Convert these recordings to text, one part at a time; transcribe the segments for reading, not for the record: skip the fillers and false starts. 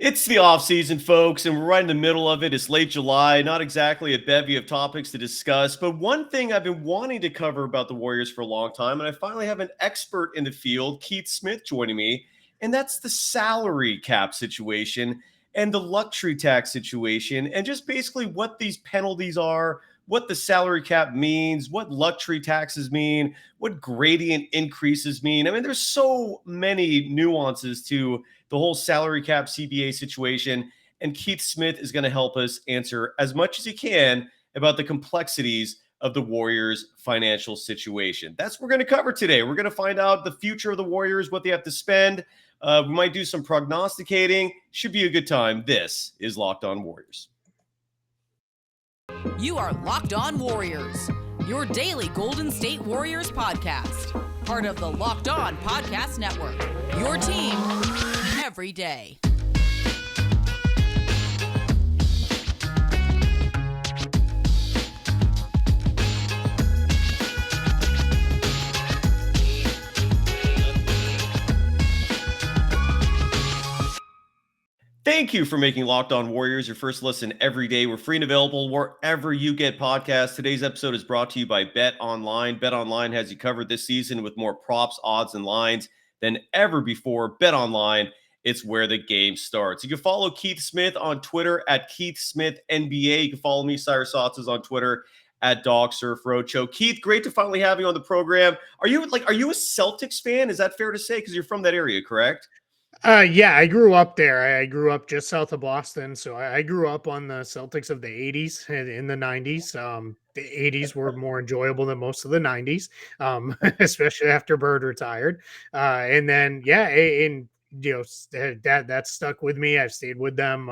It's the off season, folks, and we're right in the middle of it. It's late July, not exactly a bevy of topics to discuss, but one thing I've been wanting to cover about the Warriors for a long time, and I finally have an expert in the field, Keith Smith, joining me, and that's the salary cap situation and the luxury tax situation, and just basically what these penalties are, what the salary cap means, what luxury taxes mean, what gradient increases mean. I mean, there's so many nuances to the whole salary cap CBA situation. And Keith Smith is going to help us answer as much as he can about the complexities of the Warriors' financial situation. That's what we're going to cover today. We're going to find out the future of the Warriors, what they have to spend. We might do some prognosticating. Should be a good time. This is Locked On Warriors. You are Locked On Warriors, your daily Golden State Warriors podcast. Part of the Locked On Podcast Network, your team every day. Thank you for making Locked On Warriors your first listen every day. We're free and available wherever you get podcasts. Today's episode is brought to you by BetOnline. BetOnline has you covered this season with more props, odds, and lines than ever before. BetOnline, it's where the game starts. You can follow Keith Smith on Twitter at Keith Smith NBA. You can follow me, Cyrus Saatsaz, on Twitter at Dog Surf Roadshow. Keith, great to finally have you on the program. Are you a Celtics fan? Is that fair to say? Because you're from that area, correct? Yeah, I grew up there. I grew up just south of Boston, so I grew up on the Celtics of the 80s and in the 90s. The 80s were more enjoyable than most of the 90s, especially after Bird retired. And then, yeah, and that stuck with me. I've stayed with them.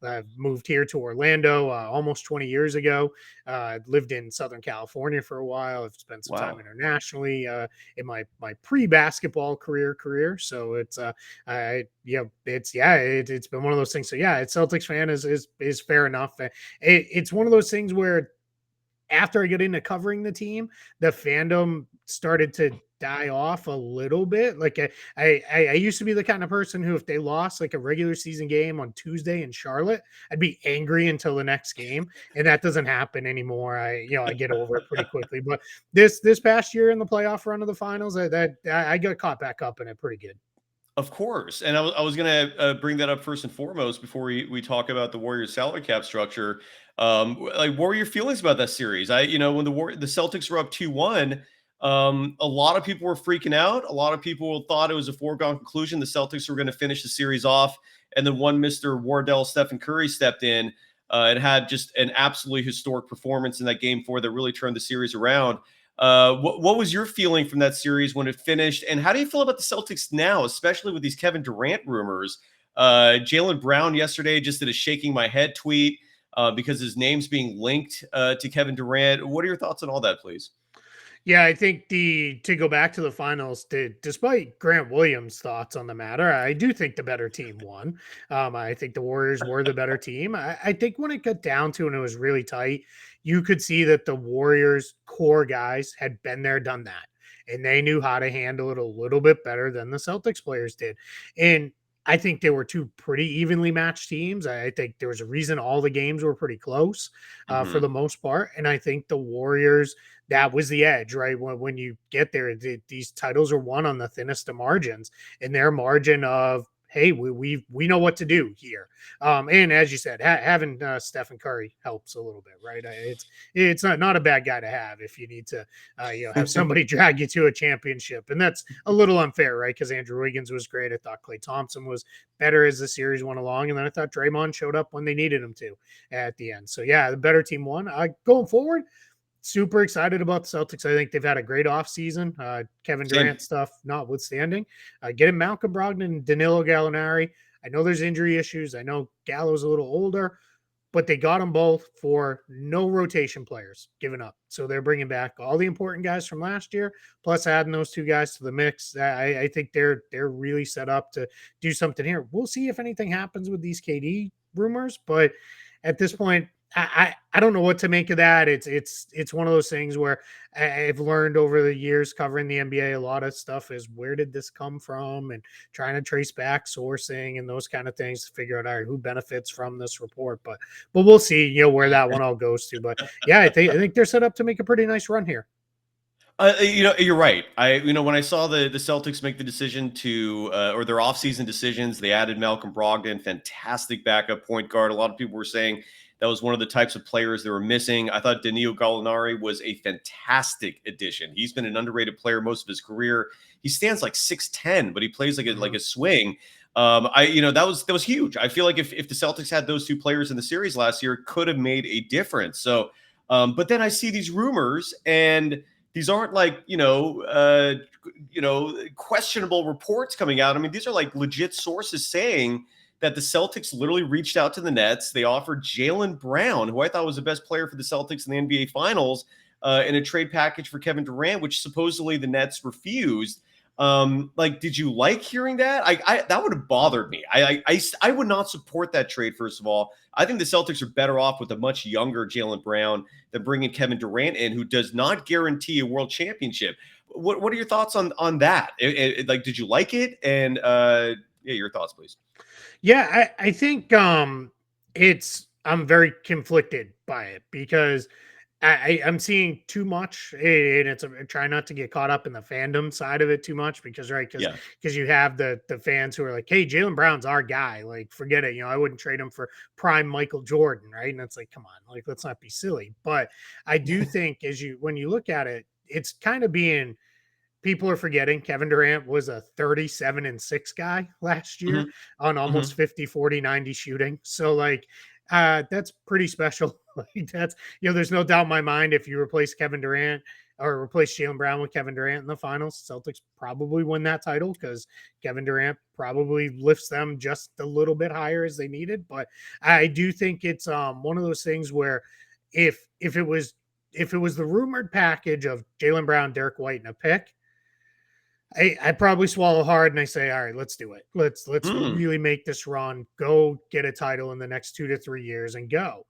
I've moved here to Orlando almost 20 years ago. Lived in Southern California for a while. I've spent some time internationally in my pre-basketball career. So it's it's been one of those things. So yeah, it's Celtics fan is fair enough. It's one of those things where after I get into covering the team, the fandom started to die off a little bit. Like I used to be the kind of person who, if they lost like a regular season game on Tuesday in Charlotte, I'd be angry until the next game, and that doesn't happen anymore. I get over it pretty quickly. But this past year in the playoff run of the finals, I got caught back up in it pretty good. Of course. And I was going to bring that up first and foremost before we talk about the Warriors salary cap structure. What were your feelings about that series? When the Celtics were up 2-1, a lot of people were freaking out. A lot of people thought it was a foregone conclusion. The Celtics were going to finish the series off. And then one Mr. Wardell Stephen Curry stepped in and had just an absolutely historic performance in that game 4 that really turned the series around. What was your feeling from that series when it finished? And how do you feel about the Celtics now, especially with these Kevin Durant rumors? Jaylen Brown yesterday just did a shaking my head tweet because his name's being linked to Kevin Durant. What are your thoughts on all that, please? Yeah, I think to go back to the finals, despite Grant Williams' thoughts on the matter, I do think the better team won. I think the Warriors were the better team. I think when it got down to and it was really tight, you could see that the Warriors' core guys had been there, done that, and they knew how to handle it a little bit better than the Celtics players did. And I think they were two pretty evenly matched teams. I think there was a reason all the games were pretty close for the most part. And I think the Warriors, that was the edge, right? When you get there, these titles are won on the thinnest of margins, and their margin of, hey, we know what to do here. And as you said, having Stephen Curry helps a little bit, right? It's not a bad guy to have if you need to, have somebody drag you to a championship. And that's a little unfair, right? Because Andrew Wiggins was great. I thought Klay Thompson was better as the series went along. And then I thought Draymond showed up when they needed him to at the end. So yeah, the better team won. Going forward, super excited about the Celtics. I think they've had a great offseason. Kevin Durant stuff notwithstanding. Getting Malcolm Brogdon and Danilo Gallinari. I know there's injury issues. I know Gallo's a little older, but they got them both for no rotation players given up. So they're bringing back all the important guys from last year, plus adding those two guys to the mix. I think they're really set up to do something here. We'll see if anything happens with these KD rumors, but at this point, I don't know what to make of that. It's one of those things where I've learned over the years covering the NBA, a lot of stuff is where did this come from, and trying to trace back sourcing and those kind of things to figure out, all right, who benefits from this report. But we'll see, where that one all goes to. But yeah, I think they're set up to make a pretty nice run here. You're right. When I saw the Celtics make the decision to, or their offseason decisions, they added Malcolm Brogdon, fantastic backup point guard. A lot of people were saying that was one of the types of players they were missing. I thought Danilo Gallinari was a fantastic addition. He's been an underrated player most of his career. He stands like 6'10", but he plays like a swing. That was huge. I feel like if the Celtics had those two players in the series last year, it could have made a difference. So, but then I see these rumors, and these aren't like, questionable reports coming out. I mean, these are like legit sources saying that the Celtics literally reached out to the Nets. They offered Jaylen Brown, who I thought was the best player for the Celtics in the NBA Finals, in a trade package for Kevin Durant, which supposedly the Nets refused. Did you like hearing that? That would have bothered me. I would not support that trade. First of all, I think the Celtics are better off with a much younger Jaylen Brown than bringing Kevin Durant in, who does not guarantee a world championship. What are your thoughts on that? Did you like it? And your thoughts, please. Yeah, I think I'm very conflicted by it because I'm seeing too much, and I try not to get caught up in the fandom side of it too much because you have the fans who are like, hey, Jaylen Brown's our guy, like forget it, I wouldn't trade him for prime Michael Jordan, right? And it's like, come on, like let's not be silly. But I do think when you look at it, it's kind of being. People are forgetting Kevin Durant was a 37-6 guy last year on almost 50, 40, 90 shooting. So that's pretty special. That's, there's no doubt in my mind if you replace Kevin Durant or replace Jaylen Brown with Kevin Durant in the finals, Celtics probably win that title because Kevin Durant probably lifts them just a little bit higher as they needed. But I do think it's one of those things where if it was the rumored package of Jaylen Brown, Derek White, and a pick, I probably swallow hard and I say, all right, let's do it. Let's really make this run, go get a title in the next 2 to 3 years and go.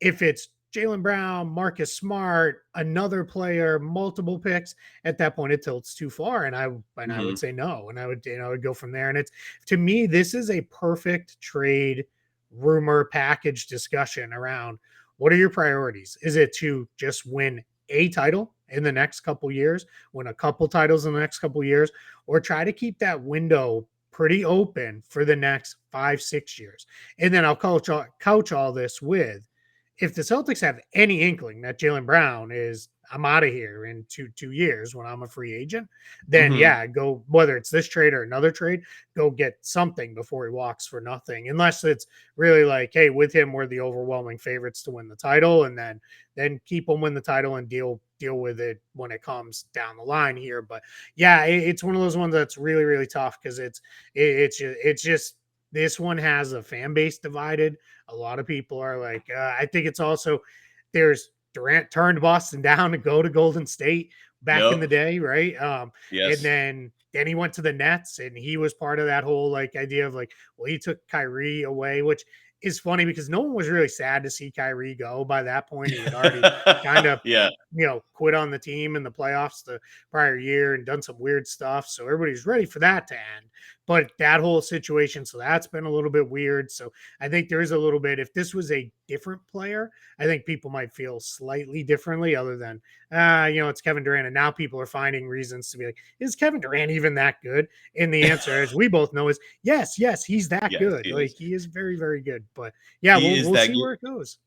If it's Jaylen Brown, Marcus Smart, another player, multiple picks, at that point it tilts too far. And I would say no. And I would go from there. And it's, to me, this is a perfect trade rumor package discussion around what are your priorities? Is it to just win a title in the next couple years, win a couple titles in the next couple years, or try to keep that window pretty open for the next 5-6 years? And then I'll couch all this with, if the Celtics have any inkling that Jaylen Brown is, I'm out of here in two years when I'm a free agent, then go, whether it's this trade or another trade, go get something before he walks for nothing. Unless it's really like, hey, with him, we're the overwhelming favorites to win the title, and then keep them win the title and deal with it when it comes down the line here. But yeah, it's one of those ones that's really, really tough because it's just this one has a fan base divided. A lot of people are like, I think it's also there's Durant turned Boston down to go to Golden State back in the day, right? Yes. And then he went to the Nets, and he was part of that whole idea of well, he took Kyrie away, which is funny because no one was really sad to see Kyrie go by that point. He had already kind of quit on the team in the playoffs the prior year and done some weird stuff. So everybody's ready for that to end. But that whole situation, so that's been a little bit weird. So I think there is a little bit, if this was a different player, I think people might feel slightly differently other than, it's Kevin Durant. And now people are finding reasons to be like, is Kevin Durant even that good? And the answer, as we both know, is yes, he's that good. He is very, very good. But yeah, we'll see where it goes.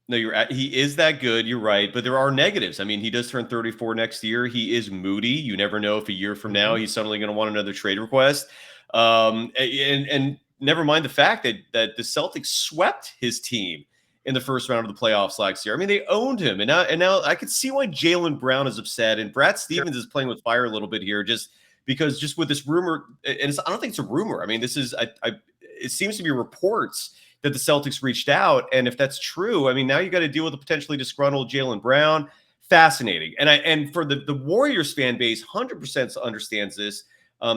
No, he is that good. You're right. But there are negatives. I mean, he does turn 34 next year. He is moody. You never know if a year from now he's suddenly going to want another trade request. And never mind the fact that the Celtics swept his team in the first round of the playoffs last year. I mean, they owned him. And now I could see why Jaylen Brown is upset. And Brad Stevens is playing with fire a little bit here just with this rumor. And I don't think it's a rumor. I mean, this is it seems to be reports that the Celtics reached out. And if that's true, I mean, now you got to deal with a potentially disgruntled Jaylen Brown. Fascinating. And for the Warriors fan base, 100% understands this,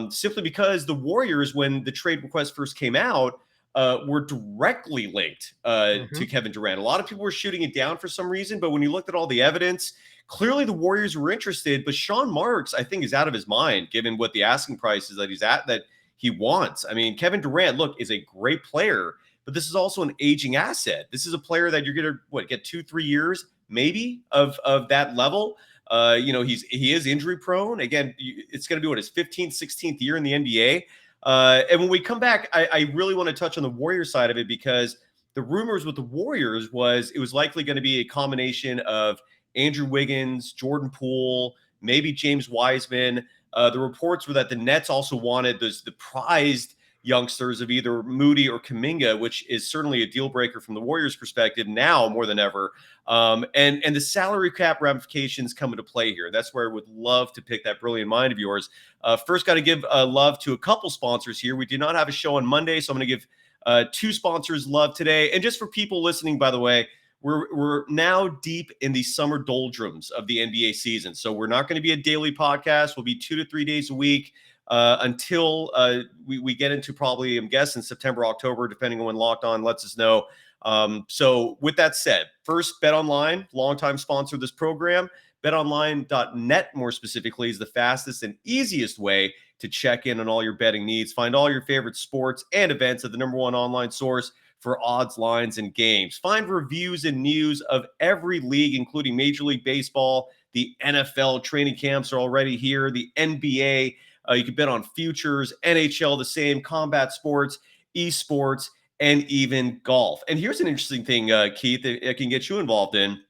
simply because the Warriors, when the trade request first came out, were directly linked to Kevin Durant. A lot of people were shooting it down for some reason, but when you looked at all the evidence, clearly the Warriors were interested. But Sean Marks, I think, is out of his mind given what the asking price is that he's at, that he wants. I mean, Kevin Durant, look, is a great player, but this is also an aging asset. This is a player that you're going to get 2-3 years maybe of that level. He is injury prone. Again, it's going to be his 15th, 16th year in the NBA. And when we come back, I really want to touch on the Warriors side of it, because the rumors with the Warriors was it was likely going to be a combination of Andrew Wiggins, Jordan Poole, maybe James Wiseman. The reports were that the Nets also wanted the prized youngsters of either Moody or Kuminga, which is certainly a deal breaker from the Warriors' perspective now more than ever. And the salary cap ramifications come into play here. That's where I would love to pick that brilliant mind of yours. First, got to give love to a couple sponsors here. We did not have a show on Monday, so I'm going to give 2 sponsors love today. And just for people listening, by the way, we're now deep in the summer doldrums of the NBA season. So we're not going to be a daily podcast. We'll be 2 to 3 days a week until we get into probably, I'm guessing, September, October, depending on when Locked On lets us know. So with that said, first, BetOnline, longtime sponsor of this program. BetOnline.net, more specifically, is the fastest and easiest way to check in on all your betting needs. Find all your favorite sports and events at the #1 online source for odds, lines, and games. Find reviews and news of every league, including Major League Baseball. The NFL training camps are already here. The NBA, you can bet on futures, NHL, the same, combat sports, esports, and even golf. And here's an interesting thing, Keith, that I can get you involved in.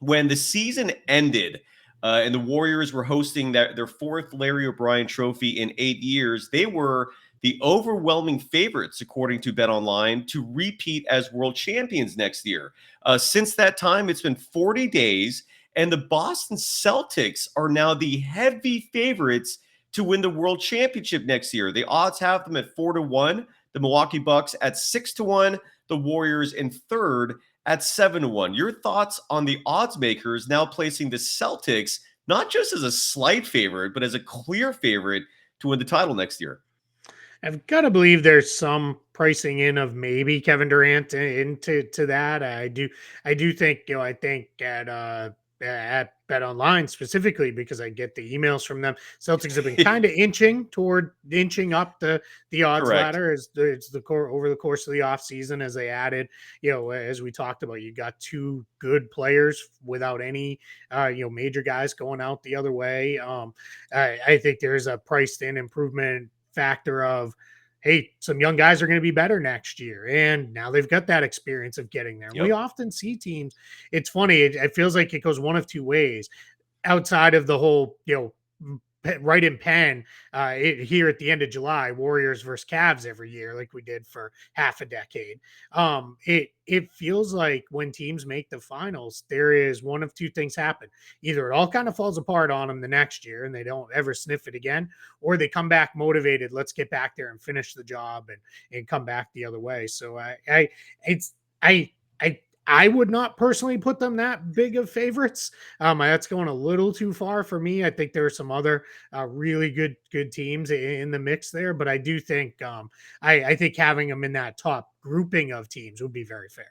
When the season ended and the Warriors were hosting their 4th Larry O'Brien trophy in 8 years, they were the overwhelming favorites, according to BetOnline, to repeat as world champions next year. Since that time, it's been 40 days, and the Boston Celtics are now the heavy favorites to win the world championship next year. The odds have them at 4-1, the Milwaukee Bucks at 6-1, the Warriors in third at 7-1. Your thoughts on the odds makers now placing the Celtics not just as a slight favorite, but as a clear favorite to win the title next year? I've got to believe there's some pricing in of maybe Kevin Durant into that. I do think, I think at BetOnline specifically, because I get the emails from them, Celtics have been kind of inching up the odds ladder as over the course of the offseason, as they added, as we talked about, you got 2 good players without any major guys going out the other way. I think there's a priced in improvement factor of, hey, some young guys are going to be better next year. And now they've got that experience of getting there. Yep. We often see teams, it's funny, it feels like it goes one of 2 ways outside of the whole, right in pen here at the end of July, Warriors versus Cavs every year, like we did for half a decade. It feels like when teams make the finals, there is one of 2 things happen. Either it all kind of falls apart on them the next year and they don't ever sniff it again, or they come back motivated. Let's get back there and finish the job and come back the other way. So I would not personally put them that big of favorites. That's going a little too far for me. I think there are some other really good teams in the mix there, but I do think I think having them in that top grouping of teams would be very fair.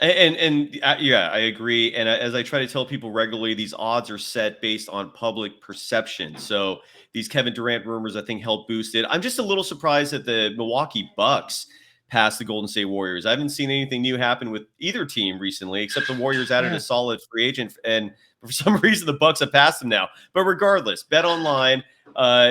And yeah, I agree. And as I try to tell people regularly, these odds are set based on public perception. So these Kevin Durant rumors, I think, help boost it. I'm just a little surprised that the Milwaukee Bucks past the Golden State Warriors. I haven't seen anything new happen with either team recently, except the Warriors added a solid free agent, and for some reason the Bucks have passed them now. But regardless, BetOnline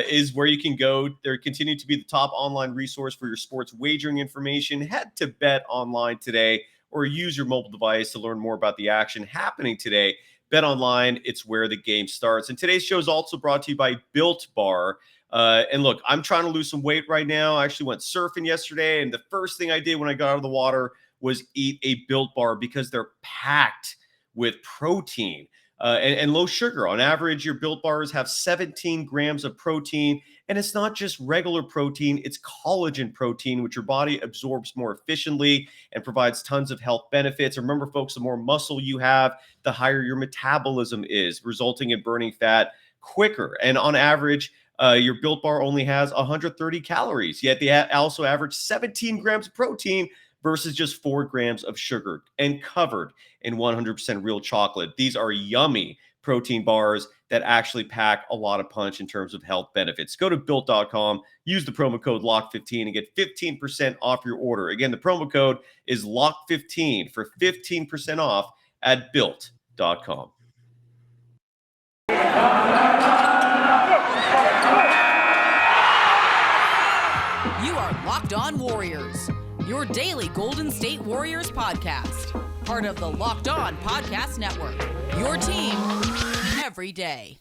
is where you can go. They continue to be the top online resource for your sports wagering information. Head to BetOnline today or use your mobile device to learn more about the action happening today. BetOnline, it's where the game starts. And today's show is also brought to you by Built Bar. And look, I'm trying to lose some weight right now. I actually went surfing yesterday, and the first thing I did when I got out of the water was eat a Built Bar because they're packed with protein and low sugar. On average, your Built Bars have 17 grams of protein, and it's not just regular protein, it's collagen protein, which your body absorbs more efficiently and provides tons of health benefits. Remember, folks, the more muscle you have, the higher your metabolism is, resulting in burning fat quicker. And on average, Your Built Bar only has 130 calories, yet they also average 17 grams of protein versus just 4 grams of sugar, and covered in 100% real chocolate. These are yummy protein bars that actually pack a lot of punch in terms of health benefits. Go to built.com, use the promo code LOCK15 and get 15% off your order. Again, the promo code is LOCK15 for 15% off at built.com. You are Locked On Warriors, your daily Golden State Warriors podcast. Part of the Locked On Podcast Network, your team every day.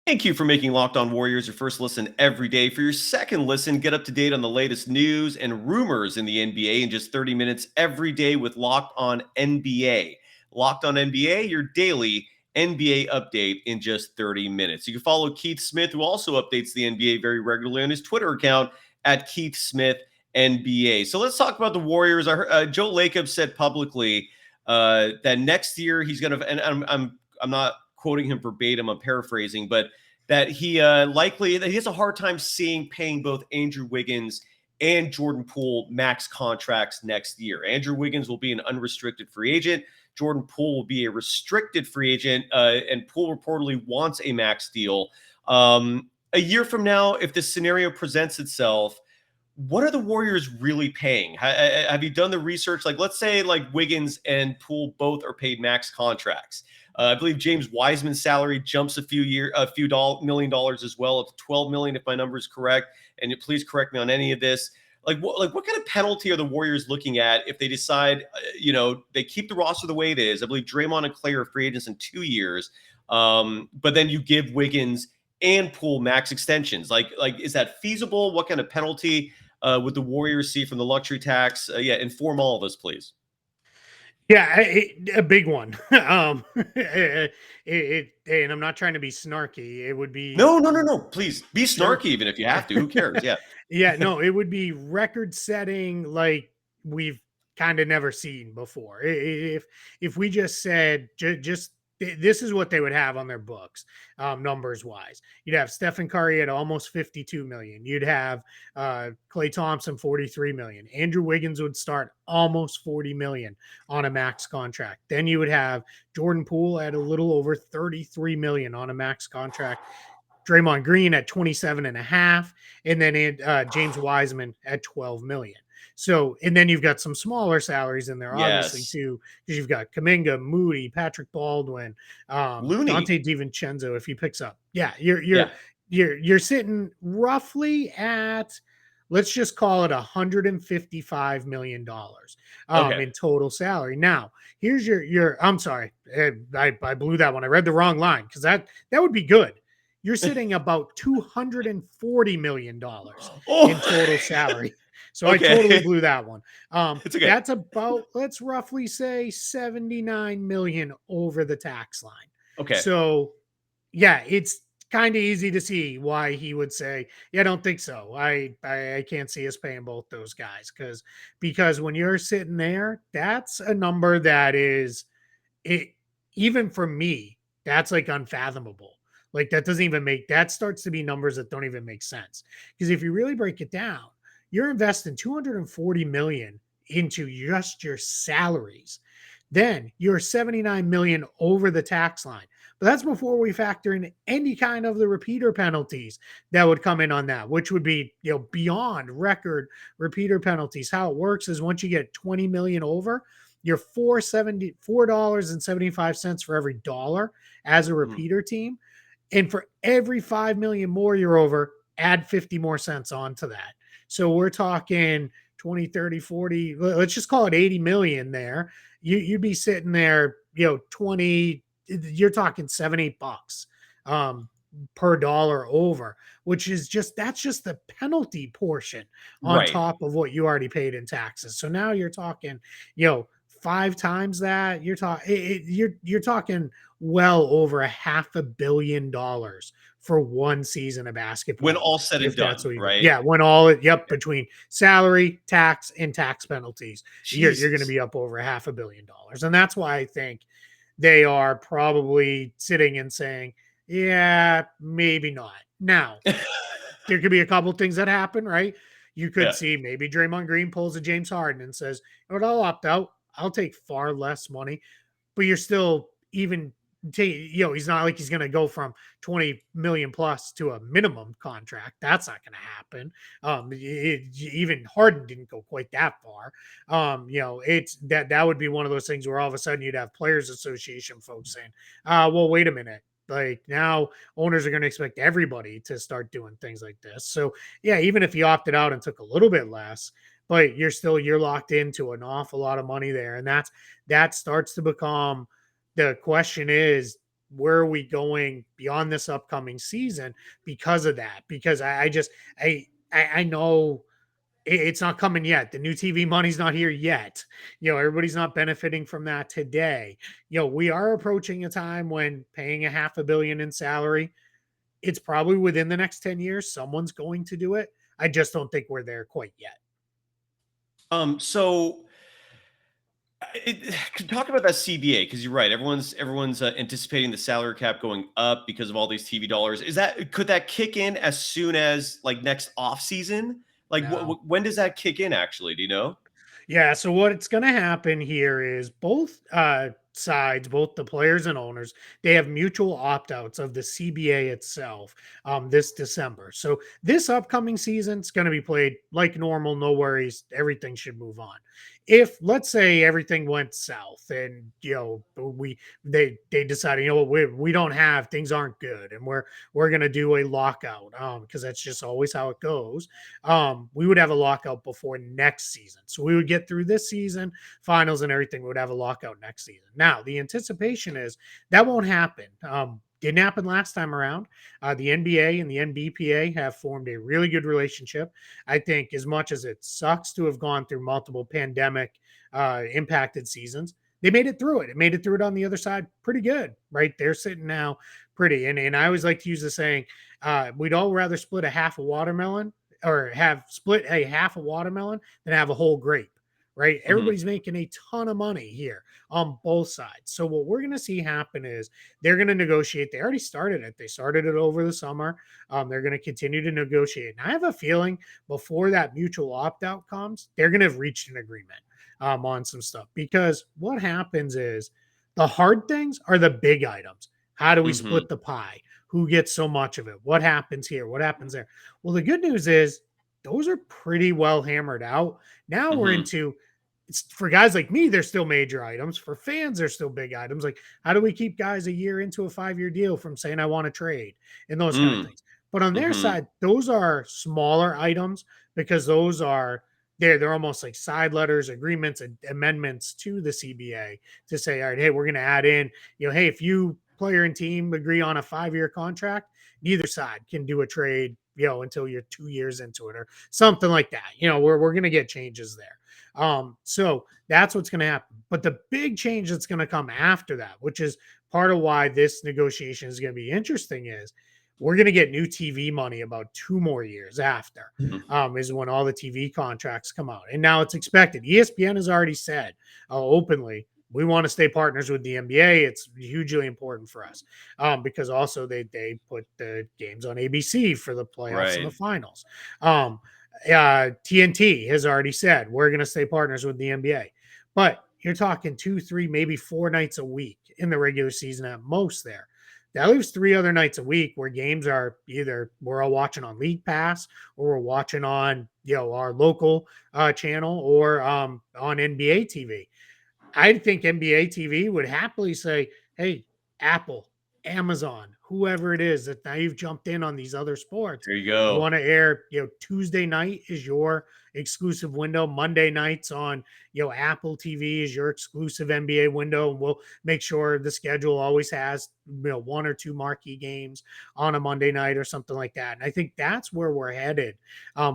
Thank you for making Locked On Warriors your first listen every day. For your second listen, get up to date on the latest news and rumors in the NBA in just 30 minutes every day with Locked On NBA. Locked On NBA, your daily NBA update in just 30 minutes. You can follow Keith Smith, who also updates the NBA very regularly, on his Twitter account at Keith Smith NBA. So let's talk about the Warriors. I heard, Joe Lacob said publicly that next year he's going to, and I'm not quoting him verbatim, I'm paraphrasing, but that he that he has a hard time paying both Andrew Wiggins and Jordan Poole max contracts next year. Andrew Wiggins will be an unrestricted free agent. Jordan Poole will be a restricted free agent, and Poole reportedly wants a max deal. A year from now, if this scenario presents itself, what are the Warriors really paying? Have you done the research? Like, let's say like Wiggins and Poole both are paid max contracts. I believe James Wiseman's salary jumps a few million dollars as well, up to $12 million if my number is correct. And please correct me on any of this. What kind of penalty are the Warriors looking at if they decide, they keep the roster the way it is? I believe Draymond and Clay are free agents in 2 years, but then you give Wiggins and Poole max extensions. Like, is that feasible? What kind of penalty would the Warriors see from the luxury tax? Inform all of us, please. Yeah, a big one. And I'm not trying to be snarky. It would be no. Please be snarky, even if you have to. Who cares? Yeah. Yeah, no, it would be record-setting like we've kind of never seen before. If we just said just this is what they would have on their books, numbers wise. You'd have Stephen Curry at almost 52 million. You'd have Klay Thompson 43 million. Andrew Wiggins would start almost 40 million on a max contract. Then you would have Jordan Poole at a little over 33 million on a max contract. Draymond Green at 27.5, and then James Wiseman at 12 million. So, and then you've got some smaller salaries in there, obviously, too, because you've got Kuminga, Moody, Patrick Baldwin, Looney. Dante DiVincenzo if he picks up. Yeah, you're sitting roughly at, let's just call it $155 million in total salary. Now, here's your I'm sorry, I blew that one. I read the wrong line because that would be good. You're sitting about $240 million in total salary. So I totally blew that one. It's okay. That's about, let's roughly say 79 million over the tax line. Okay. So yeah, it's kind of easy to see why he would say, yeah, I don't think so. I can't see us paying both those guys because when you're sitting there, that's a number that is even for me, that's like unfathomable. Like that starts to be numbers that don't even make sense. Because if you really break it down, you're investing $240 million into just your salaries. Then you're 79 million over the tax line. But that's before we factor in any kind of the repeater penalties that would come in on that, which would be, beyond record repeater penalties. How it works is once you get 20 million over, you're $4.75 for every dollar as a repeater team. And for every 5 million more you're over, add 50 more cents onto that. So we're talking 20, 30, 40, let's just call it 80 million there. You'd be sitting there, 20, you're talking $7-8 per dollar over, which is that's just the penalty portion on top of what you already paid in taxes. So now you're talking, 5 times that. You're talking well over $500 million for one season of basketball. When all said and done, right? Yeah, between salary, tax, and tax penalties, you're going to be up over $500 million. And that's why I think they are probably sitting and saying, Yeah, maybe not. Now, there could be a couple things that happen, right? You could Yeah. see maybe Draymond Green pulls a James Harden and says, "You know what, I'll opt out. I'll take far less money," but you're still even he's not like he's going to go from 20 million plus to a minimum contract. That's not going to happen. Even Harden didn't go quite that far. It's that would be one of those things where all of a sudden you'd have players association folks saying, well, wait a minute. Like now owners are going to expect everybody to start doing things like this. So yeah, even if you opted out and took a little bit less, but you're locked into an awful lot of money there. And that starts to become the question is, where are we going beyond this upcoming season because of that? Because I know it's not coming yet. The new TV money's not here yet. Everybody's not benefiting from that today. We are approaching a time when paying $500 million in salary, it's probably within the next 10 years, someone's going to do it. I just don't think we're there quite yet. So talk about that CBA, because you're right. Everyone's anticipating the salary cap going up because of all these TV dollars. Could that kick in as soon as like next off season? Like No. when does that kick in? Actually, do you know? Yeah, so what's going to happen here is both sides, both the players and owners, they have mutual opt-outs of the CBA itself this December. So this upcoming season is going to be played like normal, no worries, everything should move on. If let's say everything went south and they decided, we don't have, things aren't good and we're going to do a lockout because that's just always how it goes. We would have a lockout before next season. So we would get through this season, finals and everything. We would have a lockout next season. Now, the anticipation is that won't happen. Didn't happen last time around. The NBA and the NBPA have formed a really good relationship. I think as much as it sucks to have gone through multiple pandemic impacted seasons, they made it through it. It made it through it on the other side pretty good, right? They're sitting now pretty. And I always like to use the saying, we'd all rather split a half a watermelon or have split a half a watermelon than have a whole grape, right? Mhm. Everybody's making a ton of money here on both sides. So what we're going to see happen is they're going to negotiate. They already started it. They started it over the summer. They're going to continue to negotiate. And I have a feeling before that mutual opt-out comes, they're going to have reached an agreement on some stuff, because what happens is the hard things are the big items. How do we split the pie? Who gets so much of it? What happens here? What happens there? Well, the good news is those are pretty well hammered out. Now we're into, it's for guys like me, they're still major items. For fans, they're still big items. Like, how do we keep guys a year into a 5-year deal from saying I want to trade and those kind of things? But on their side, those are smaller items because those are they're almost like side letters, agreements, and amendments to the CBA to say, all right, hey, we're going to add in, hey, if you player and team agree on a 5-year contract, neither side can do a trade, until you're 2 years into it or something like that. We're going to get changes there. So that's what's going to happen. But the big change that's going to come after that, which is part of why this negotiation is going to be interesting, is we're going to get new TV money about 2 more years after, is when all the TV contracts come out. And now it's expected. ESPN has already said openly, we want to stay partners with the NBA. It's hugely important for us because also they put the games on ABC for the playoffs and the finals. TNT has already said we're going to stay partners with the NBA. But you're talking 2, 3, maybe 4 nights a week in the regular season at most there. That leaves 3 other nights a week where games are either we're all watching on League Pass or we're watching on our local channel or on NBA TV. I think NBA TV would happily say, hey, Apple, Amazon, whoever it is that now you've jumped in on these other sports. There you You go. want to air, Tuesday night is your exclusive window. Monday nights on, Apple TV is your exclusive NBA window. And we'll make sure the schedule always has, 1 or 2 marquee games on a Monday night or something like that. And I think that's where we're headed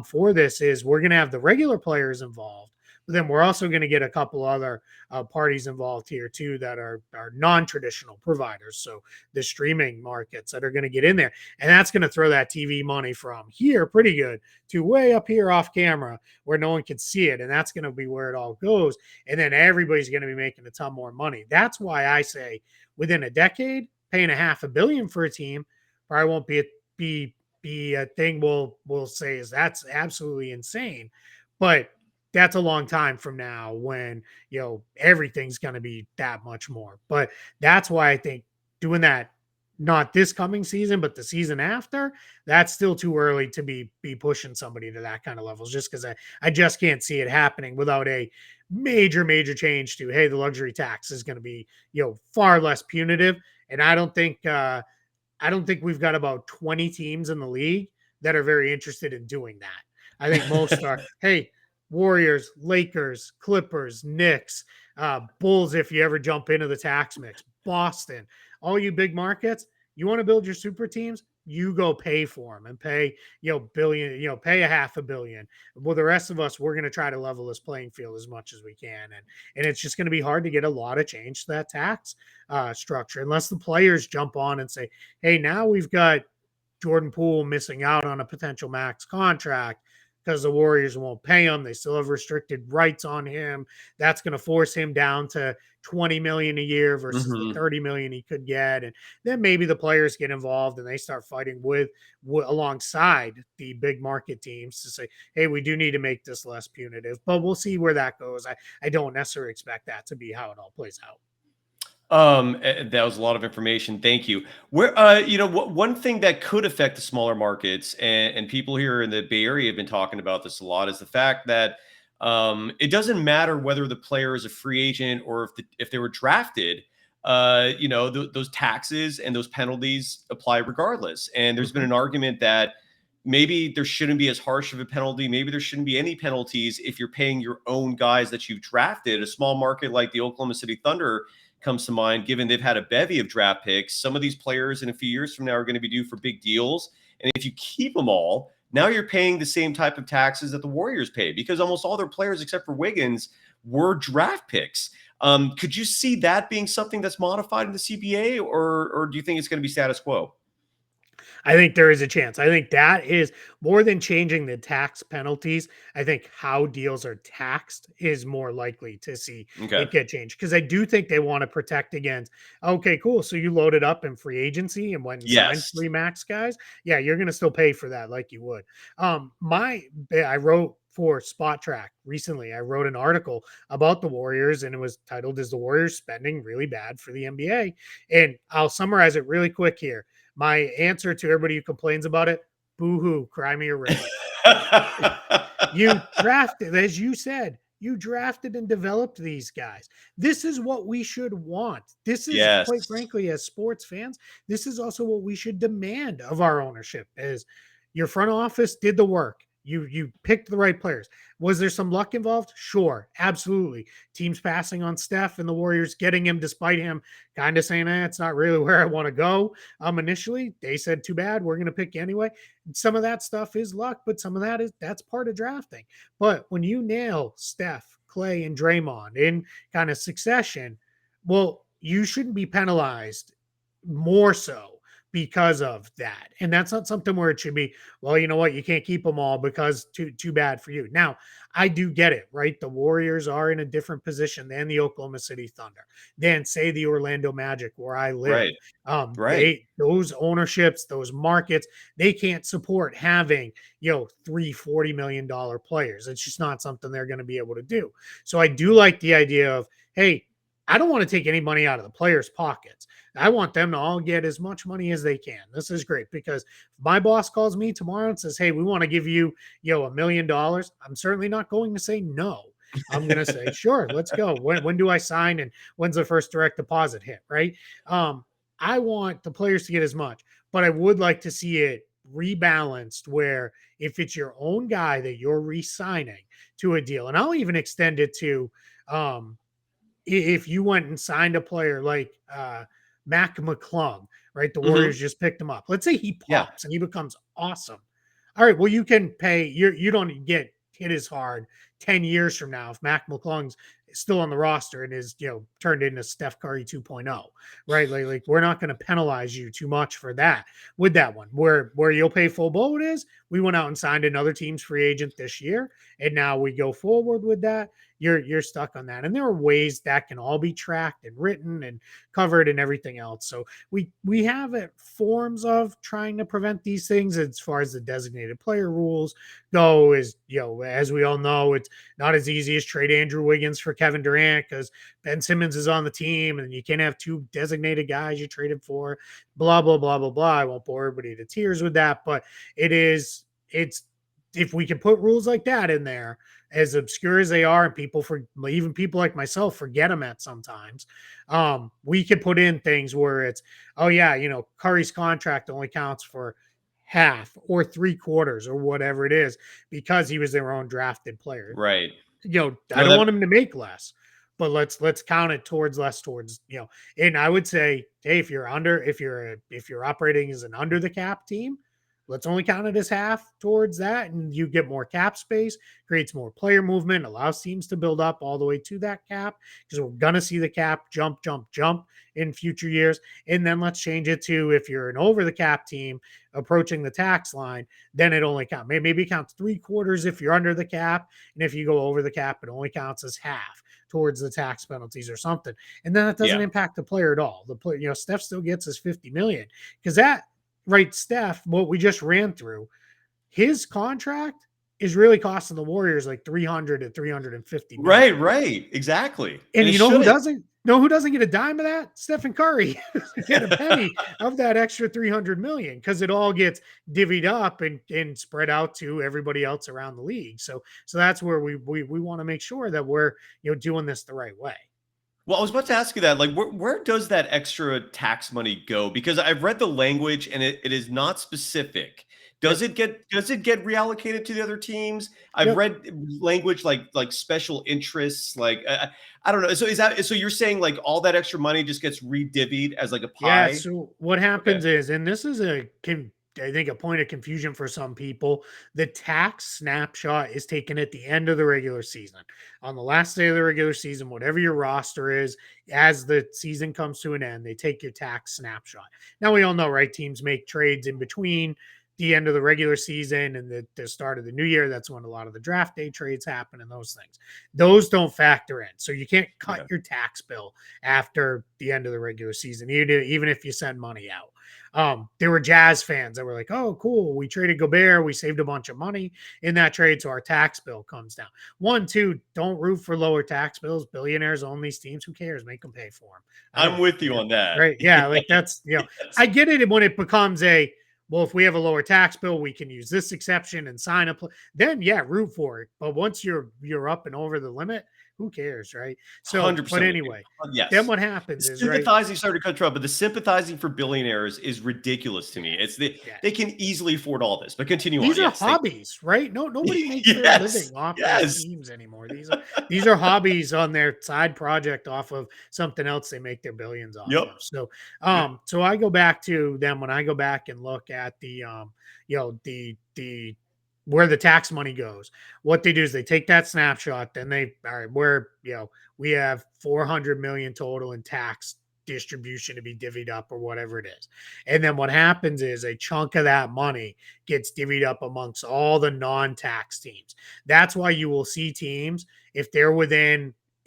for this is we're going to have the regular players involved. But then we're also going to get a couple other parties involved here too that are non-traditional providers. So the streaming markets that are going to get in there, and that's going to throw that TV money from here pretty good to way up here off camera where no one can see it, and that's going to be where it all goes. And then everybody's going to be making a ton more money. That's why I say within a decade, paying $500 million for a team probably won't be a thing we'll say is that's absolutely insane. But that's a long time from now when, everything's going to be that much more. But that's why I think doing that, not this coming season, but the season after, that's still too early to be pushing somebody to that kind of levels, just because I just can't see it happening without a major change to, hey, the luxury tax is going to be, far less punitive. And I don't think we've got about 20 teams in the league that are very interested in doing that. I think most are, hey, Warriors, Lakers, Clippers, Knicks, Bulls, if you ever jump into the tax mix, Boston, all you big markets, you want to build your super teams, you go pay for them and pay, billion, pay $500 million. Well, the rest of us, we're going to try to level this playing field as much as we can. And it's just going to be hard to get a lot of change to that tax structure unless the players jump on and say, hey, now we've got Jordan Poole missing out on a potential max contract because the Warriors won't pay him. They still have restricted rights on him. That's going to force him down to $20 million a year versus the $30 million he could get. And then maybe the players get involved and they start fighting with alongside the big market teams to say, hey, we do need to make this less punitive, but we'll see where that goes. I don't necessarily expect that to be how it all plays out. That was a lot of information. Thank you. Where, one thing that could affect the smaller markets, and people here in the Bay Area have been talking about this a lot, is the fact that it doesn't matter whether the player is a free agent or if they were drafted. Those taxes and those penalties apply regardless. And there's been an argument that maybe there shouldn't be as harsh of a penalty. Maybe there shouldn't be any penalties if you're paying your own guys that you've drafted. A small market like the Oklahoma City Thunder comes to mind, given they've had a bevy of draft picks. Some of these players in a few years from now are going to be due for big deals. And if you keep them all, now you're paying the same type of taxes that the Warriors pay, because almost all their players, except for Wiggins, were draft picks. Could you see that being something that's modified in the CBA, or do you think it's going to be status quo? I think there is a chance. I think that is more than changing the tax penalties. I think how deals are taxed is more likely to see it get changed, because I do think they want to protect against, okay, cool. So you loaded up in free agency and went and signed 3 max guys. Yeah, you're going to still pay for that like you would. I wrote for Spotrac recently. I wrote an article about the Warriors, and it was titled, "Is the Warriors Spending Really Bad for the NBA?" And I'll summarize it really quick here. My answer to everybody who complains about it: boo-hoo, cry me a river. You drafted, as you said, you drafted and developed these guys. This is what we should want. This is, quite frankly, as sports fans, this is also what we should demand of our ownership, is your front office did the work. You picked the right players. Was there some luck involved? Sure, absolutely. Teams passing on Steph and the Warriors getting him despite him kind of saying, it's not really where I want to go. Initially, they said, too bad, we're going to pick you anyway. Some of that stuff is luck, but some of that's part of drafting. But when you nail Steph, Clay, and Draymond in kind of succession, well, you shouldn't be penalized more so because of that. And that's not something where it should be, well, you know what, you can't keep them all because too bad for you. Now, I do get it, right? The Warriors are in a different position than the Oklahoma City Thunder, than say the Orlando Magic, where I live. Those ownerships, those markets, they can't support having, $340 million players. It's just not something they're going to be able to do. So I do like the idea of, hey, I don't want to take any money out of the players' pockets. I want them to all get as much money as they can. This is great, because if my boss calls me tomorrow and says, hey, we want to give you, $1 million, I'm certainly not going to say no. I'm going to say, sure, let's go. When do I sign, and when's the first direct deposit hit, right? I want the players to get as much, but I would like to see it rebalanced, where if it's your own guy that you're re-signing to a deal, and I'll even extend it to if you went and signed a player like Mac McClung, right? The Warriors just picked him up. Let's say he pops and he becomes awesome. All right, well, you can pay. You don't get hit as hard 10 years from now if Mac McClung's still on the roster and is, turned into Steph Curry 2.0, right? Like we're not going to penalize you too much for that with that one. Where you'll pay full boat is we went out and signed another team's free agent this year, and now we go forward with that. You're stuck on that. And there are ways that can all be tracked and written and covered and everything else. So we have forms of trying to prevent these things as far as the designated player rules go. Is, as we all know, it's not as easy as trade Andrew Wiggins for Kevin Durant because Ben Simmons is on the team and you can't have two designated guys you traded for, blah, blah, blah, blah, blah. I won't bore everybody to tears with that, but it's if we can put rules like that in there, as obscure as they are, and even people like myself forget them at sometimes, we could put in things where it's, oh yeah, Curry's contract only counts for half or 3/4 or whatever it is because he was their own drafted player. Right. I don't want him to make less, but let's count it towards, and I would say, hey, if you're operating as an under the cap team, let's only count it as half towards that, and you get more cap space, creates more player movement, allows teams to build up all the way to that cap, because we're going to see the cap jump in future years. And then let's change it to, if you're an over the cap team approaching the tax line, then it only counts. Maybe it counts 3/4 if you're under the cap. And if you go over the cap, it only counts as half towards the tax penalties or something. And then it doesn't impact the player at all. The player, Steph still gets his $50 million, because that, right, Steph, what we just ran through, his contract is really costing the Warriors like 300 to 350 million. Right, exactly. And you know who doesn't get a dime of that? Stephen Curry get a penny of that extra 300 million, because it all gets divvied up and spread out to everybody else around the league. So that's where we want to make sure that we're doing this the right way. Well, I was about to ask you that, like, where does that extra tax money go? Because I've read the language and it is not specific. Does it get reallocated to the other teams? I've read language like special interests, like I don't know. So you're saying like all that extra money just gets redivvied as like a pie? Yeah. So what happens is, and this is I think a point of confusion for some people, the tax snapshot is taken at the end of the regular season. On the last day of the regular season, whatever your roster is, as the season comes to an end, they take your tax snapshot. Now, we all know, right? Teams make trades in between the end of the regular season and the start of the new year. That's when a lot of the draft day trades happen and those things. Those don't factor in. So you can't cut your tax bill after the end of the regular season, even if you send money out. There were Jazz fans that were like, oh, cool, we traded Gobert, we saved a bunch of money in that trade, so our tax bill comes down. 1, 2, don't root for lower tax bills. Billionaires own these teams. Who cares? Make them pay for them. I'm with you on that. Right? Yeah, like that's, I get it when it becomes well, if we have a lower tax bill, we can use this exception and sign up. Then, root for it. But once you're up and over the limit, who cares, right? So, 100%. But anyway, yes. Then what happens is, sympathizing, sorry to cut you off, but the sympathizing for billionaires is ridiculous to me. It's they can easily afford all this. But continue on. These are hobbies, right? Nobody makes their living off their teams anymore. These are hobbies on their side project off of something else they make their billions off of. So, so I go back to them when I go back and look at the where the tax money goes. What they do is they take that snapshot, then we have 400 million total in tax distribution to be divvied up or whatever it is. And then what happens is a chunk of that money gets divvied up amongst all the non-tax teams. That's why you will see teams, if they're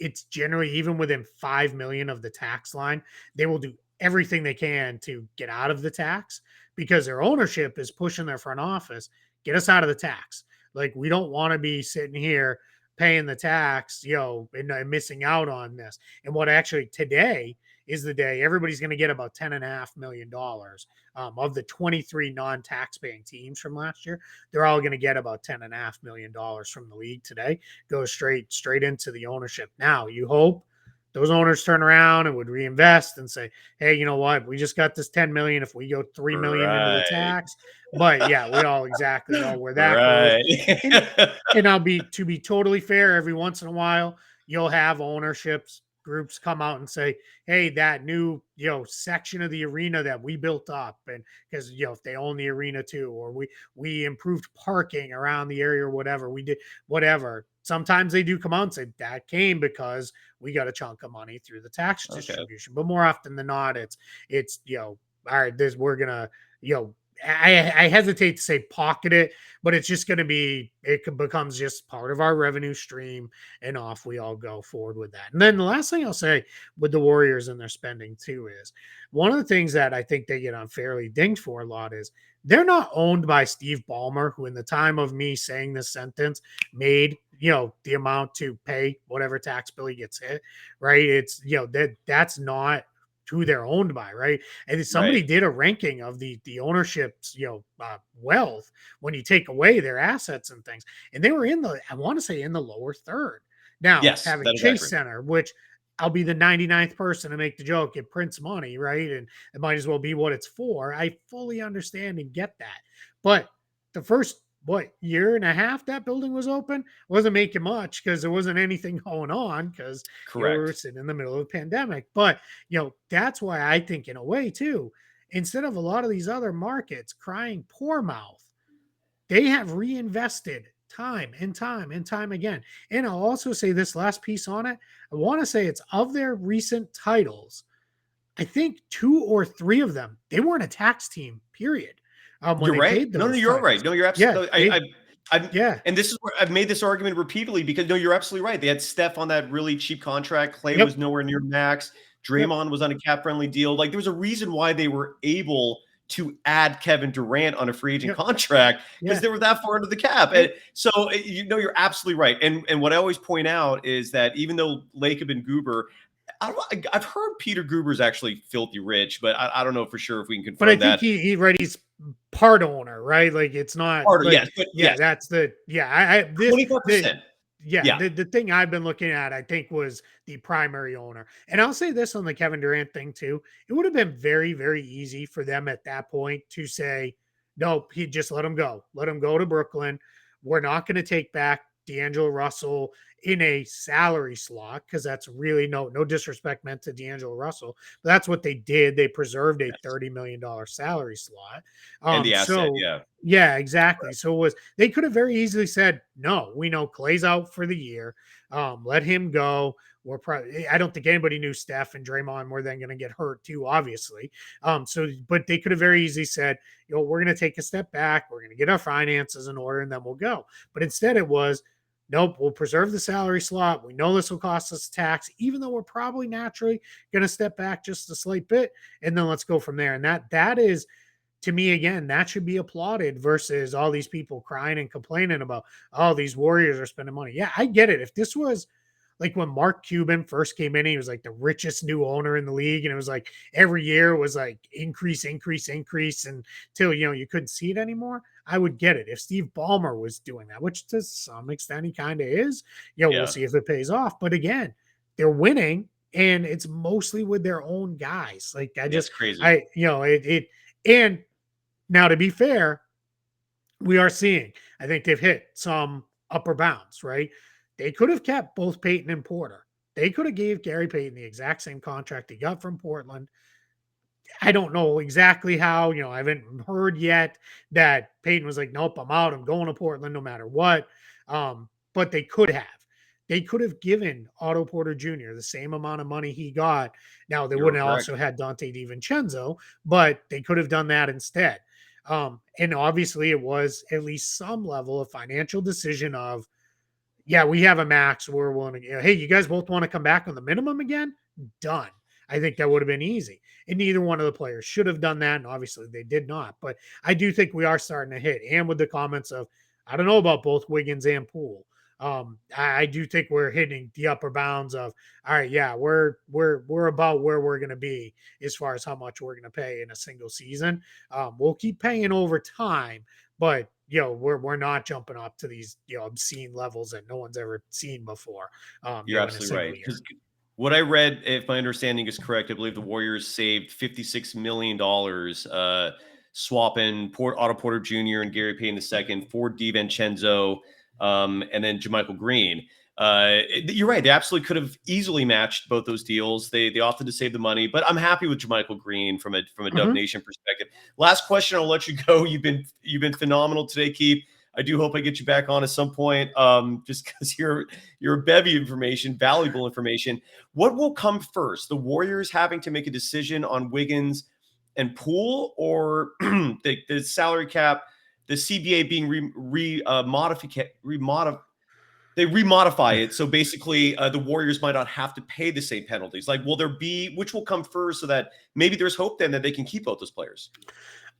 it's generally even within 5 million of the tax line, they will do everything they can to get out of the tax, because their ownership is pushing their front office, get us out of the tax. Like, we don't want to be sitting here paying the tax, and missing out on this. And what actually today is the day everybody's going to get about $10.5 million of the 23 non-tax paying teams from last year. They're all going to get about $10.5 million from the league today. Goes straight into the ownership. Now, you hope those owners turn around and would reinvest and say, hey, you know what? We just got this 10 million. If we go 3 million into the tax, but we all exactly know where that goes. And to be totally fair, every once in a while, you'll have ownerships groups come out and say, hey, that new, section of the arena that we built up, and because, if they own the arena too, or we improved parking around the area or whatever, we did whatever. sometimes they do come out and say that came because we got a chunk of money through the tax distribution. But more often than not, it's all right, we're gonna, I hesitate to say pocket it, but it's just going to be, becomes just part of our revenue stream, and off we all go forward with that. And then the last thing I'll say with the Warriors and their spending too is one of the things that I think they get unfairly dinged for a lot is they're not owned by Steve Ballmer, who in the time of me saying this sentence made, the amount to pay whatever tax bill he gets hit, right? It's, that's not who they're owned by, right? And somebody did a ranking of the ownership's wealth when you take away their assets and things, and they were I want to say in the lower third. Now, Yes, having Chase Center, which I'll be the 99th person to make the joke, it prints money, right? And it might as well be what it's for. I fully understand and get that, but the first year and a half that building was open wasn't making much because there wasn't anything going on because we were sitting in the middle of a pandemic. But that's why I think in a way too, instead of a lot of these other markets crying poor mouth, they have reinvested time and time and time again. And I'll also say this last piece on it. I want to say it's of their recent titles, I think 2 or 3 of them, they weren't a tax team, period. You're right. No, you're right. No, you're absolutely. And this is where I've made this argument repeatedly because you're absolutely right. They had Steph on that really cheap contract. Clay was nowhere near max. Draymond was on a cap-friendly deal. Like there was a reason why they were able to add Kevin Durant on a free agent contract because they were that far under the cap. And so you're absolutely right. And what I always point out is that even though Lacob and Goober, I've heard Peter Goober's actually filthy rich, but I don't know for sure if we can confirm that. But I think he's part owner, right? Like it's not part of, that's the 24%. The thing I've been looking at, I think, was the primary owner. And I'll say this on the Kevin Durant thing too. It would have been very, very easy for them at that point to say, nope, he just let him go. Let him go to Brooklyn. We're not going to take back D'Angelo Russell in a salary slot because that's really no disrespect meant to D'Angelo Russell, but that's what they did. They preserved a $30 million salary slot. And the asset, yeah, exactly. Right. So they could have very easily said, no, we know Clay's out for the year. Let him go. I don't think anybody knew Steph and Draymond were then going to get hurt too, obviously. But they could have very easily said, we're going to take a step back. We're going to get our finances in order and then we'll go. But instead it was, nope, we'll preserve the salary slot. We know this will cost us tax, even though we're probably naturally going to step back just a slight bit. And then let's go from there. And that is, to me, again, that should be applauded versus all these people crying and complaining about, oh, these Warriors are spending money. Yeah, I get it. If this was like when Mark Cuban first came in, he was like the richest new owner in the league. And it was like every year was like increase until, you couldn't see it anymore. I would get it. If Steve Ballmer was doing that, which to some extent he kind of is, we'll see if it pays off. But again, they're winning and it's mostly with their own guys. Like that's crazy. And now to be fair, we are seeing, I think they've hit some upper bounds, right? They could have kept both Payton and Porter. They could have gave Gary Payton the exact same contract he got from Portland. I don't know exactly how, I haven't heard yet that Payton was like, nope, I'm out. I'm going to Portland no matter what. But they could have. They could have given Otto Porter Jr. the same amount of money he got. Now, they wouldn't have also had Dante DiVincenzo, but they could have done that instead. And obviously it was at least some level of financial decision of, we have a max. We're willing to, hey, you guys both want to come back on the minimum again? Done. I think that would have been easy. And neither one of the players should have done that. And obviously they did not. But I do think we are starting to hit. And with the comments of, I don't know about both Wiggins and Poole. I do think we're hitting the upper bounds of, all right, we're about where we're going to be as far as how much we're going to pay in a single season. We'll keep paying over time, but we're not jumping up to these obscene levels that no one's ever seen before. You're absolutely right. Because what I read, if my understanding is correct, I believe the Warriors saved $56 million swapping Otto Porter Jr. and Gary Payton II for DiVincenzo and then JaMychal Green. You're right. They absolutely could have easily matched both those deals. They opted to save the money, but I'm happy with JaMychal Green from a Dub Nation perspective. Last question, I'll let you go. You've been phenomenal today, Keith. I do hope I get you back on at some point, just because you're a bevy of information, valuable information. What will come first? The Warriors having to make a decision on Wiggins and Poole, or the salary cap, the CBA being they remodify it. So basically, the Warriors might not have to pay the same penalties. Like, will there be, which will come first so that maybe there's hope then that they can keep both those players?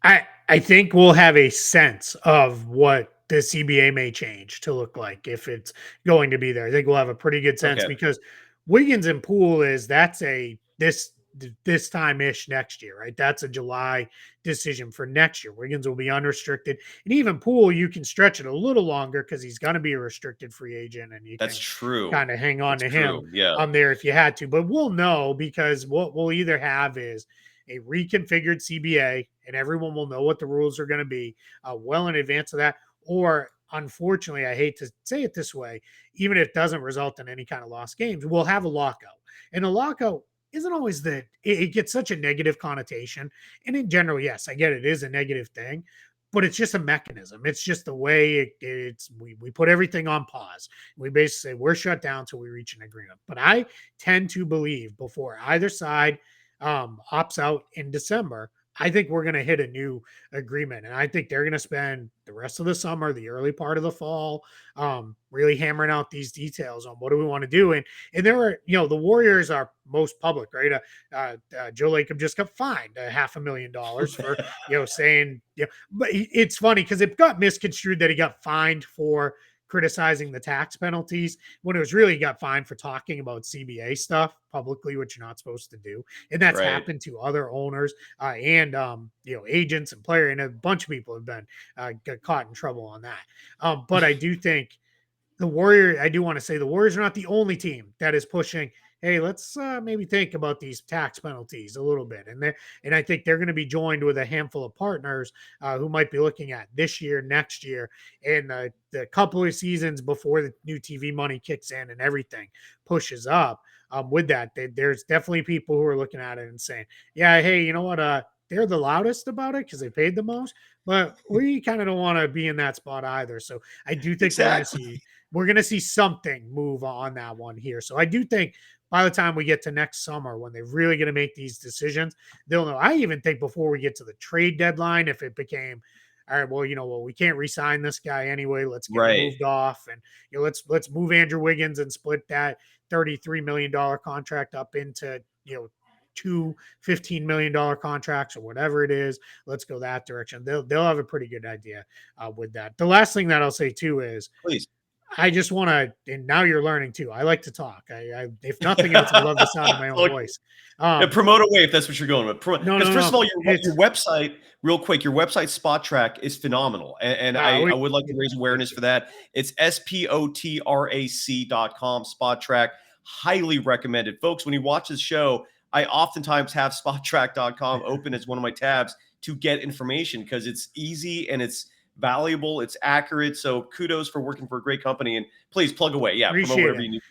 I think we'll have a sense of what the CBA may change to look like if it's going to be there. I think we'll have a pretty good sense Okay. because Wiggins and Poole that's a this time ish next year, right? That's a July decision for next year. Wiggins will be unrestricted, and even Poole, you can stretch it a little longer because he's going to be a restricted free agent, and you That's can true. kind of hang on That's to him true. Yeah. on there if you had to. But we'll know because what we'll either have is a reconfigured CBA, and everyone will know what the rules are going to be well in advance of that. Or, unfortunately, I hate to say it this way, even if it doesn't result in any kind of lost games, we'll have a lockout. And a lockout isn't always it gets such a negative connotation. And in general, yes, I get it is a negative thing, but it's just a mechanism. It's just the way we put everything on pause. We basically say we're shut down till we reach an agreement. But I tend to believe before either side opts out in December, I think we're going to hit a new agreement. And I think they're going to spend the rest of the summer, the early part of the fall, really hammering out these details on what do we want to do. And there are, the Warriors are most public, right? Joe Lacob just got fined $500,000 for, saying, but it's funny because it got misconstrued that he got fined for criticizing the tax penalties when it was really got fined for talking about CBA stuff publicly, which you're not supposed to do. And that's happened to other owners and agents and player, and a bunch of people have been got caught in trouble on that. But I do think I do want to say the Warriors are not the only team that is pushing, hey, let's maybe think about these tax penalties a little bit. And I think they're going to be joined with a handful of partners who might be looking at this year, next year, and the couple of seasons before the new TV money kicks in and everything pushes up. With that, there's definitely people who are looking at it and saying, yeah, hey, you know what? They're the loudest about it because they paid the most, but we kind of don't want to be in that spot either. So I do think we're going to see something move on that one here. So I do think by the time we get to next summer, when they're really going to make these decisions, they'll know. I even think before we get to the trade deadline, if it became, all right, well, we can't re-sign this guy anyway. Let's get him moved off, and let's move Andrew Wiggins and split that $33 million contract up into two $15 million contracts or whatever it is. Let's go that direction. They'll have a pretty good idea with that. The last thing that I'll say too is, please. I just want to, and now you're learning too. I like to talk. If nothing else, I love the sound of my own voice. Promote away if that's what you're going with. First of all, your website, real quick, your website Spotrac is phenomenal, and I would like to raise awareness for that. It's spotrac.com. Spotrac, highly recommended, folks. When you watch this show, I oftentimes have Spotrac.com open as one of my tabs to get information because it's easy and it's valuable, it's accurate. So kudos for working for a great company, and please plug away. Yeah, promote whatever you need.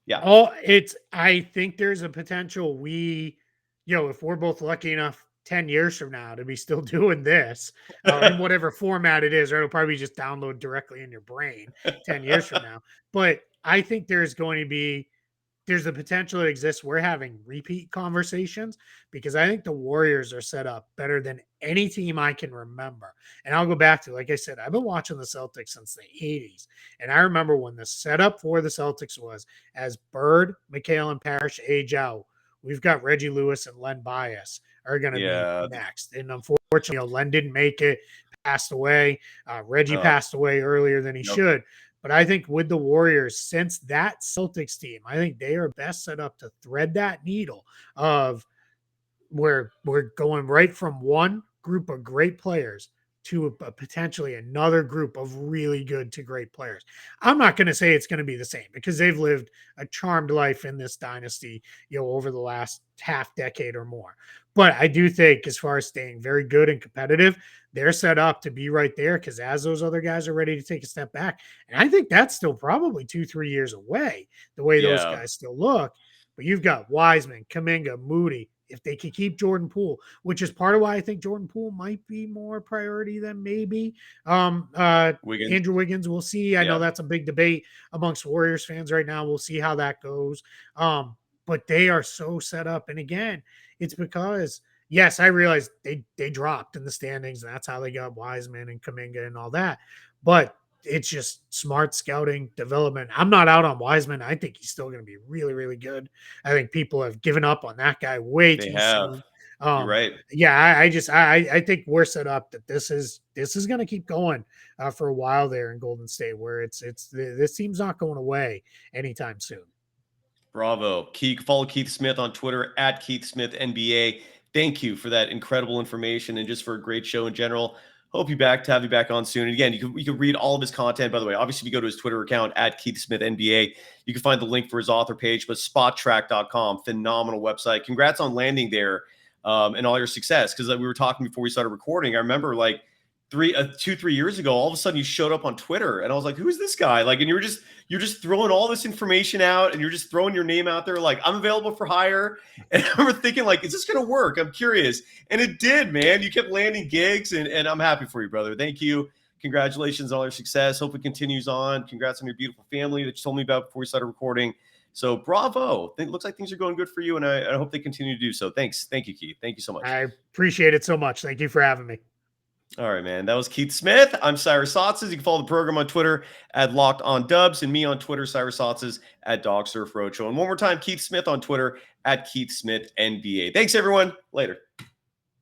Yeah. I think there's a potential if we're both lucky enough 10 years from now to be still doing this in whatever format it is, or it'll probably just download directly in your brain 10 years from now. But I think there's the potential that exists. We're having repeat conversations because I think the Warriors are set up better than any team I can remember. And I'll go back to, like I said, I've been watching the Celtics since the 80s. And I remember when the setup for the Celtics was as Bird, McHale, and Parrish age out, we've got Reggie Lewis and Len Bias are going to be next. And unfortunately, Len didn't make it, passed away. Reggie passed away earlier than he should. But I think with the Warriors, since that Celtics team, I think they are best set up to thread that needle of where we're going right from one group of great players to potentially another group of really good to great players. I'm not going to say it's going to be the same because they've lived a charmed life in this dynasty, over the last half decade or more. But I do think as far as staying very good and competitive, they're set up to be right there because as those other guys are ready to take a step back, and I think that's still probably 2-3 years away, the way those guys still look. But you've got Wiseman, Kuminga, Moody. if they could keep Jordan Poole, which is part of why I think Jordan Poole might be more priority than maybe Wiggins. Andrew Wiggins. We'll see. I know Yeah. that's a big debate amongst Warriors fans right now. We'll see how that goes. But they are so set up. And again, it's because, yes, I realize they dropped in the standings, and that's how they got Wiseman and Kuminga and all that. But it's just smart scouting development. I'm not out on Wiseman. I think he's still going to be really, really good. I think people have given up on that guy way They too have. soon. You're right. Yeah, I think we're set up that this is going to keep going for a while there in Golden State, where this team's not going away anytime soon. Bravo. Follow Keith Smith on Twitter at Keith Smith NBA. Thank you for that incredible information and just for a great show in general. Hope to have you back on soon. And again, you can read all of his content. By the way, obviously, if you go to his Twitter account at Keith Smith NBA, you can find the link for his author page. But Spotrac.com, phenomenal website. Congrats on landing there and all your success. Because we were talking before we started recording. I remember like 2-3 years ago, all of a sudden you showed up on Twitter, and I was like, "Who's this guy?" Like, and you're just throwing all this information out, and you're just throwing your name out there, like, "I'm available for hire." And I remember thinking, like, "Is this going to work?" I'm curious, and it did, man. You kept landing gigs, and I'm happy for you, brother. Thank you. Congratulations on all your success. Hope it continues on. Congrats on your beautiful family that you told me about before we started recording. So, bravo. It looks like things are going good for you, and I hope they continue to do so. Thanks. Thank you, Keith. Thank you so much. I appreciate it so much. Thank you for having me. All right, man. That was Keith Smith. I'm Cyrus Saatsaz. You can follow the program on Twitter at Locked On Dubs, and me on Twitter, Cyrus Saatsaz at Dog Surf Roadshow. And one more time, Keith Smith on Twitter at Keith Smith NBA. Thanks, everyone. Later.